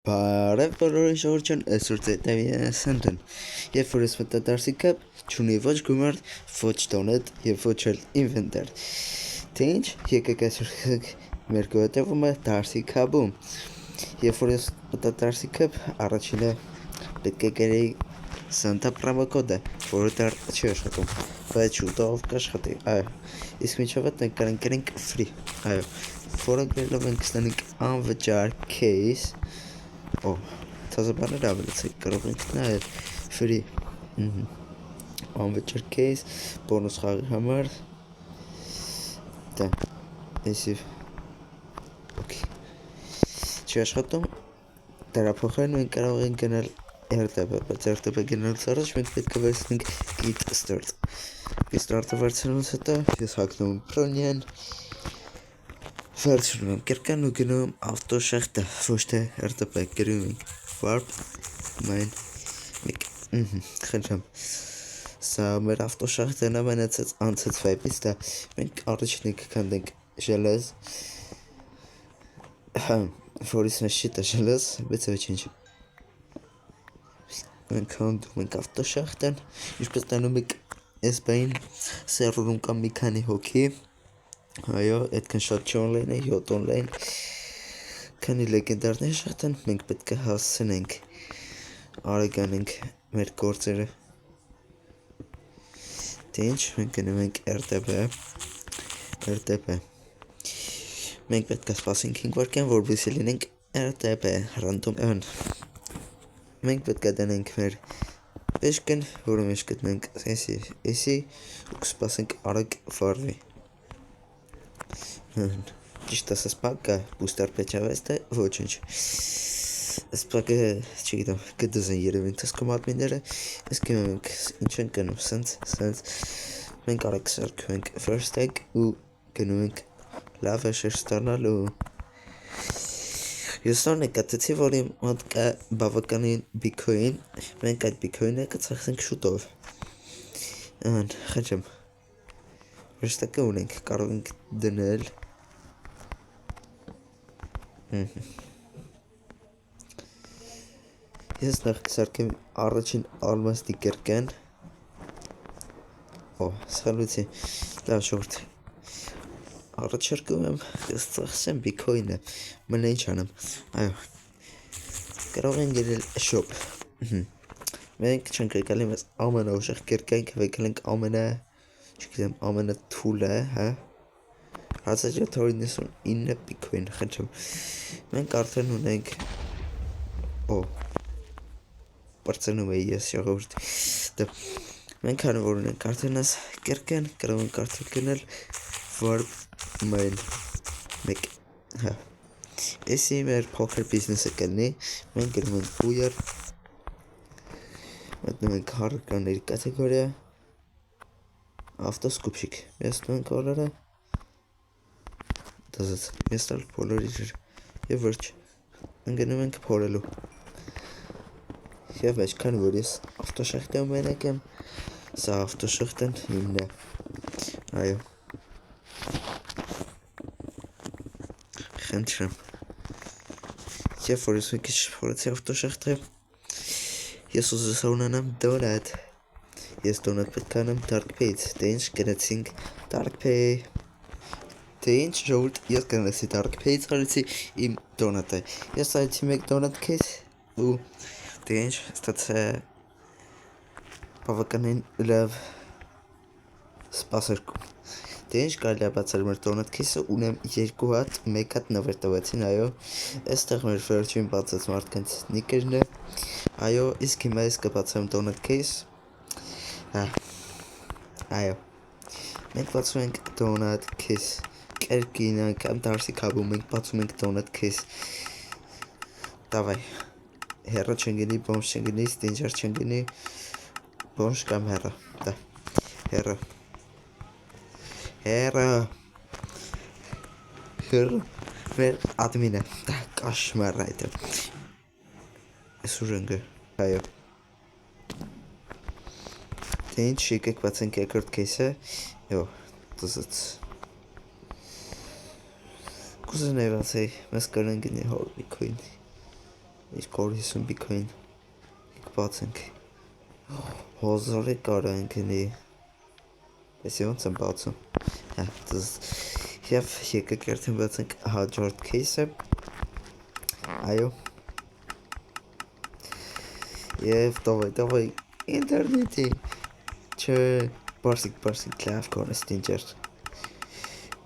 Բարև բոլորին ժողովրդյան, այսօր ձետավիասանդն, երբ որ ես մտադարսի կապ, չունի ոչ գումար, ոչ տոնետ և ոչ էլ ինվենտար, թե ինչ, եկեք այսօր մեր գոյատևում է դարսի կապում, երբ որ ես մտադարսի կապ, առաջինը պետք է գերեի Սանտա պրամոկոդը, որը դար չի աշխատում, բայց շուտով կաշխատի, այո, իսկ միջով հետ մենք կարենք գերենք free, այո, որը գրելով ենք ստանենք անվճար case, թազաբաներ ավելացեք, կարող ենք նայել free, անվճար case, բոնուս խաղի համար, դա, այսիվ, չի աշխատում, դրա փոխարեն մենք կարող ենք գնալ RTP, բայց RTP գնալուց առաջ մենք պետք է վերցնենք git start, git start-ը վերցնելուց հետո ես հագնում եմ Pronian, վերցնում եմ կրկան ու գնում եմ ավտոշախտը, ոչ թե RTP, գրում ենք warp main խնդրեմ, սա մեր ավտոշախտն ամենացած անցած վայպից դա, մենք առաջին ենք կանդենք ժելեզ, որից նեզ չի տա ժելեզ, բայց ոչինչ, մենք հանդում ենք ավտոշախտն, ինչպես տանում ենք ես բային սերվերում կամ մի քանի հոգի, այո, այդքան շատ չի օնլայն է, 7 օնլայն, քանի լեգենդարներ շատ են, մենք պետք է հասցնենք, արեգանենք մեր գործերը, թե ինչ, մենք գնում ենք RTP, մենք պետք է սպասենք 5 վարկյան, որպեսզի լինենք RTP, random մենք պետք է դնենք մեր պեշկն, որը մեջ գտնենք էսի ու կսպասենք արագ վարվի, ճիշտ ասած պակը բուստար պեչավեստ է, ոչինչ, սպակը չգիտեմ, գդզ են երև ընթսկում ադմիները, իսկ մենք ինչ են գնում, սենց, մենք արագ սարքում ենք first egg ու գնում ենք լավ է շեր ստանալ ու ես նոր նկատեցի, որ իմ մոտ կա բավականին բիքոին, մենք այդ բիքոինը կծախսենք շուտով, խնդրեմ, վերստակը ունենք, կարող ենք դնել, ես նախ կսարկեմ առաջին ալմաստի կրկեն, սխալվեցի, լավ շորդ, առաջարկում եմ կսծախսեմ բիքոինը, մնա ինչ անեմ, այո, կարող են գերել շոպ, մենք չենք եկալի մեզ ամենաուժեղ կերկայինք վեկել ենք ամենա թուլը, հացա 799 բիքոին, խնդրեմ, մենք արդեն ունենք, պրծնում էի ես ժողովուրդ, մենք հանը որ ունենք արդեն աս կերկեն, կարող ենք արդեն գնել warp main, մեկ, էսի մեր փոքր բիզնեսը կլնի, մենք գրում ենք ույր, մտնում ենք հարկանների կատեգորիա, ավտոսկուպշիկ, միացնում ենք բոլորը, դազած, միացտալ բոլորի ժր, և վերջ, ընգնում ենք փորելու, և այսքան որ ես ավտոշախտը մենակ եմ, սա ավտոշախտն իմն է, այո, խնդրեմ, և որ ես մի քիչ փորեցի ավտոշախտը, ես ուզեցա ունենամ դոնատ, ես դոնատ պետք է անեմ dark pay-ից, թե ինչ գնացինք dark pay, թե ինչ ժողովուրդ ես գնացի dark pay-ից հարեցի իմ դոնատը, ես այցի մեկ դոնատ կես ու թե ինչ ստացա բավականին լավ սպասարկում, թե ինչ կարելի է բացել մեր դոնատ կեսը, ունեմ 2 հատ, 1 հատ նվեր տվեցին, այո, այստեղ մեր վերջին բացած մարդկանց նիկերն է, այո, իսկ հիմա ես կբացեմ դոնատ կես, այո, մենք բացում ենք դոնատ կես, կերկինը կամ դարսի կաբում ենք բացում ենք դոնատ կես, դավայ, հեռը չնգնի, բոմշ չնգնի, ստինջար չնգնի, բոմշ կամ հեռը, դա, հեռը, մեր ադմինը, դա կաշմար այդը, ես ուժնգը, այո, թե ինչ եկեք բացենք երկրորդ կեսը, եո, տզած, կուզնեվացեի, մեզ կարեն գնի հոր բիքոինի, Իսկ 50 բիքային բացենք հոզորի կարա ընկնի էսի ոնց եմ բացում և եկեք երդեն բացենք հաջորդ քեյսը այո և տովայ ինտերնետի չէ բարսիկ լավ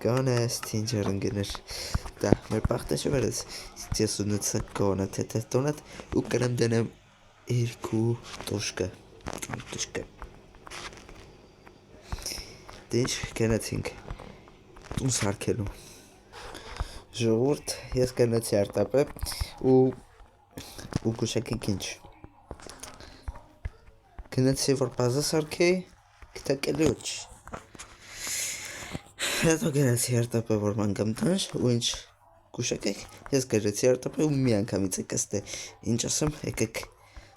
գոնե ստինջեր ընգներ դա մեր պաղտեշը վերեց ես ունեցա գոնը թե տոնատ ու կրեմ դենեմ երկու տոշկը դինչ կենեցինք տուն սարքելու ժողորդ ես կենեցի արտապը ու գուշակենք ինչ կենեցի որ բազը սարքեի կտակելի ուչ հետո կենեցի արտապը որ մանգամ տանշ ու ինչ գուշակեք ես կերեցի արտապը ու մի անգամից է կստե ինչ ասեմ եկեք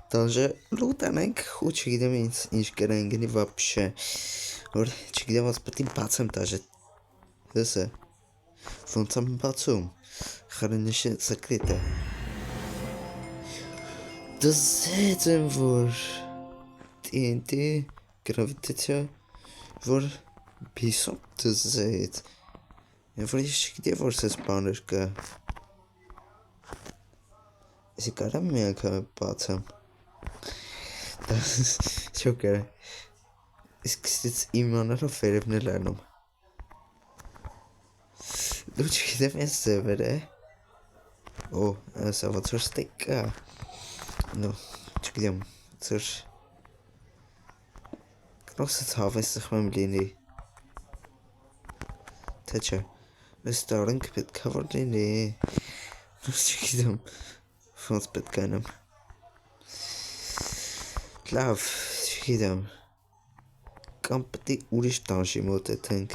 Դանժը լուտանենք ու չգիտեմ ինչ կրեն գնի վապշե որ չգիտեմ ոնց պետք է բացեմ դաժե հեսը ոնց եմ բացում խրնիշը սեկրետ է դզեց եմ որ TNT գրավիտացիա որ բիսոն դզեց որ ես չգիտեմ որ սես բաներ կա Եսի կարամ մի անգամ բացեմ Շոկեր իսկ ստից իմանալով վերևն էլ անում դու չգիտեմ ես ձևեր է օ ասա ոնց որ ստեկ կա նո չգիտեմ ծր կնոսը ցավես սխմեմ լինի թե չէ այս տարենք պետք է որ լինի չգիտեմ ոնց պետք է անեմ լավ չգիտեմ կամ պետք է ուրիշ տանշի մոտեցենք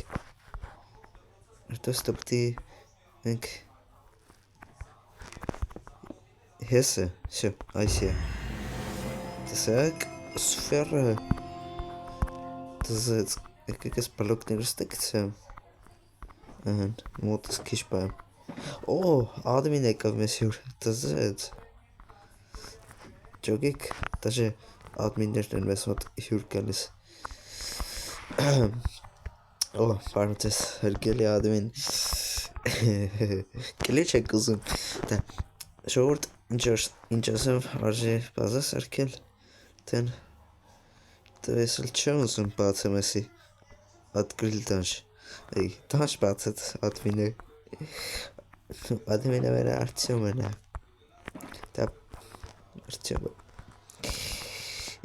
հետո պետք է մենք հեսը շո այսի տեսակ սֆերը դզեց եկեք ես բլոկները ստեկցեմ ահն մոտս քիչ բայեմ օ ադմին եկավ մեզ հյուր դզեց ջոգիկ դաժե ադմիններն են մեզ մոտ հյուր գալիս օ պարմտես հրգելի ադմին կլի չեք ուզում ժողորդ ինչ ասեմ արժի բազա սարքել տեն դվես էլ չեմ ուզում բացեմ էսի ատգրիլ դանշ դանշ բացեց ադմինը ադմինը մենը արդյոմն է դա արդյոմը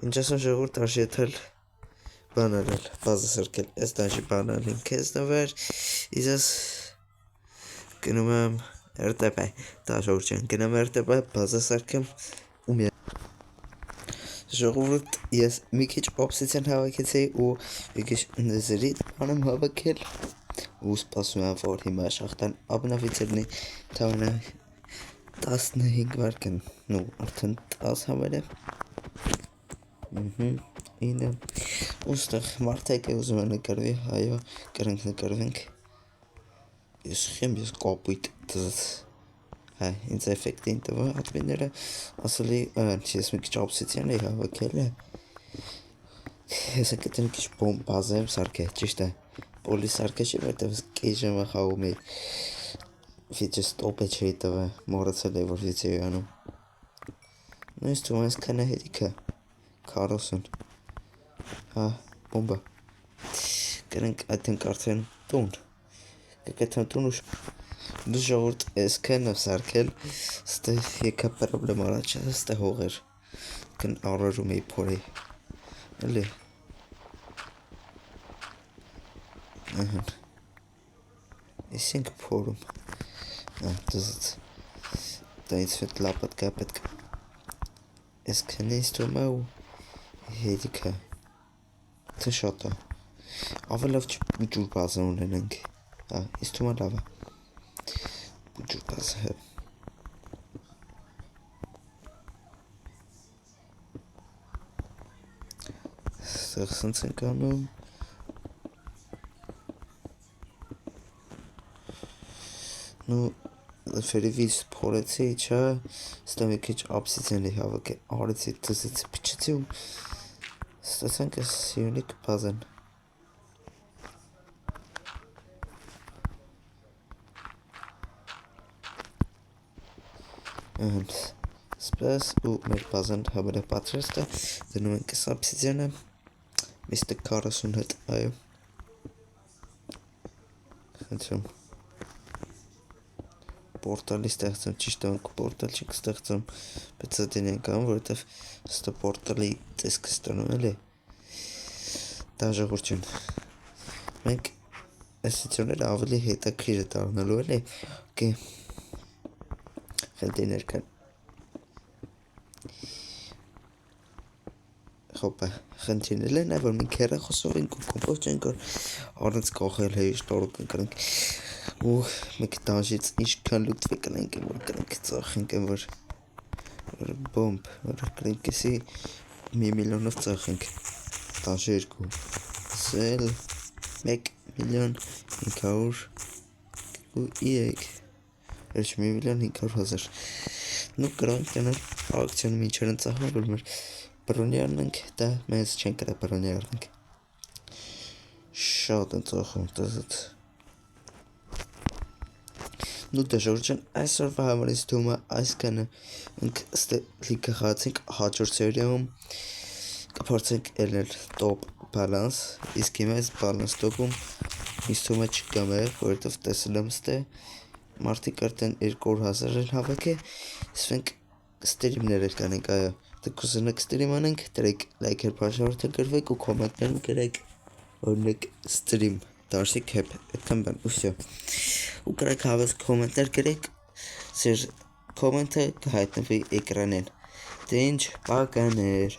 ինչ ասում ժողորդ արժի եթել բանարել բազը սրկել ես դանշի բանալին կեզ նվեր իզես գնում եմ RTP դա ժողորդ չեն գնում RTP բազը սրկեմ ու մի ժողորդ ես մի քիչ օպսիցիան հավաքեցի ու մի քիչ նզրի բանեմ հավաքել ու սպասում եմ որ հիմա շախտան ապնավիցերնի թավանա 15 վարկն նու արդեն 10 համեր է ինը ուստեղ մարդեք է ուզում է նկրվի այո կրենք նկրվենք ես խեմ ես կապույտ դզծ հայ ինձ էֆեկտին տվա ատմիները ասելի ես մի քիչ օպսիցիան էի հավաքել է ես կտեմ քիչ բոմ բազեմ սարքե ճիշտ է պոլի սարքե չի որտեվ կեժը խաղում էի վիճը ստոպ է չի տվա մորացել է որ վիճը էի անում նույնս թվում ես քնա հետիքը 40 հա բոմբա կրենք այդեն արդեն տուն կգետեմ տուն ու դու ժողորդ ես քեն եմ սարքել ստե եկա պրոբլեմ առաջ ստե հողեր կն առարում էի փորեի էլի ահն ես ենք փորում դզծ դա ինձ հետ լապատ կա պետք ես քնից թում է ու հետիքը թե շատ է ավելավ բուջուր բազը ունենենք ես թում է լավ է բուջուր բազը ստեղ սնց ենք անում նու Ֆերիվից փորեցի, չէ, ստա մի քիչ obsidian-ի հավաք արեցի, թզեցի, փչեցի ու ստացանք այս unique puzzle. Սպես ու մեր puzzle համարը պատրաստ է, դնում ենք այս obsidian-ը, միշտ 40 հետ, այո, խնդրում, պորտալի ստեղծում, ճիշտ ենք պորտալ չենք ստեղծում, բայց դին ենք անում, որովհետև ստա պորտալի տեսքը ստանում էլի, դաժողություն, մենք այս սիցյոները ավելի հետաքրիր է դառնալու էլի, okay. Խնդիրներ կան, խոպը, խնդիրներ են, որ մենք հեռախոսով ենք ու կոմպոս չենք, որ առնց կողել հեի շտորոք ընկրենք, ու մենք դանժից ինչքան լուտվի կնենք, որ կնենք ծախենք, որ բոմբ, որ կնենք էսի 1 միլիոնով ծախենք, դանժի 2, սել, 1 միլիոն 500 ու իեք, 1 միլիոն 500,000, նու կրանք տենալ ակցիոն մինչեր են ծախում, որ մեր բրոնի արնենք, դա մեզ չեն կրա բրոնի արնենք, շատ են ծախում, տզդ, նու դժորջան այսօրվա համարից թումը այս կանը, մենք լիքը խացենք հաջոր սերիայում, կփորձենք էլել տոպ բալանս, իսկ հիմա այս բալանս տոպում ինձ թումը չկամ է, որովհետև տեսել եմ ստե, մարդիկ արդեն 200,000 են հավաք է, սվենք ստրիմներ էր կանենք, այո, դուք ուզենաք ստրիմ անենք, դրեք լայքեր բաժանորդը գրվեք ու կոմենտներում գրեք, օրինակ ստրիմ, դարսի կեպ, այդքան բան, ու վсё, ու գրեք հավես կոմենտներ գրեք, սեր կոմենտը կհայտնվի էկրանեն, դե ինչ, պականեր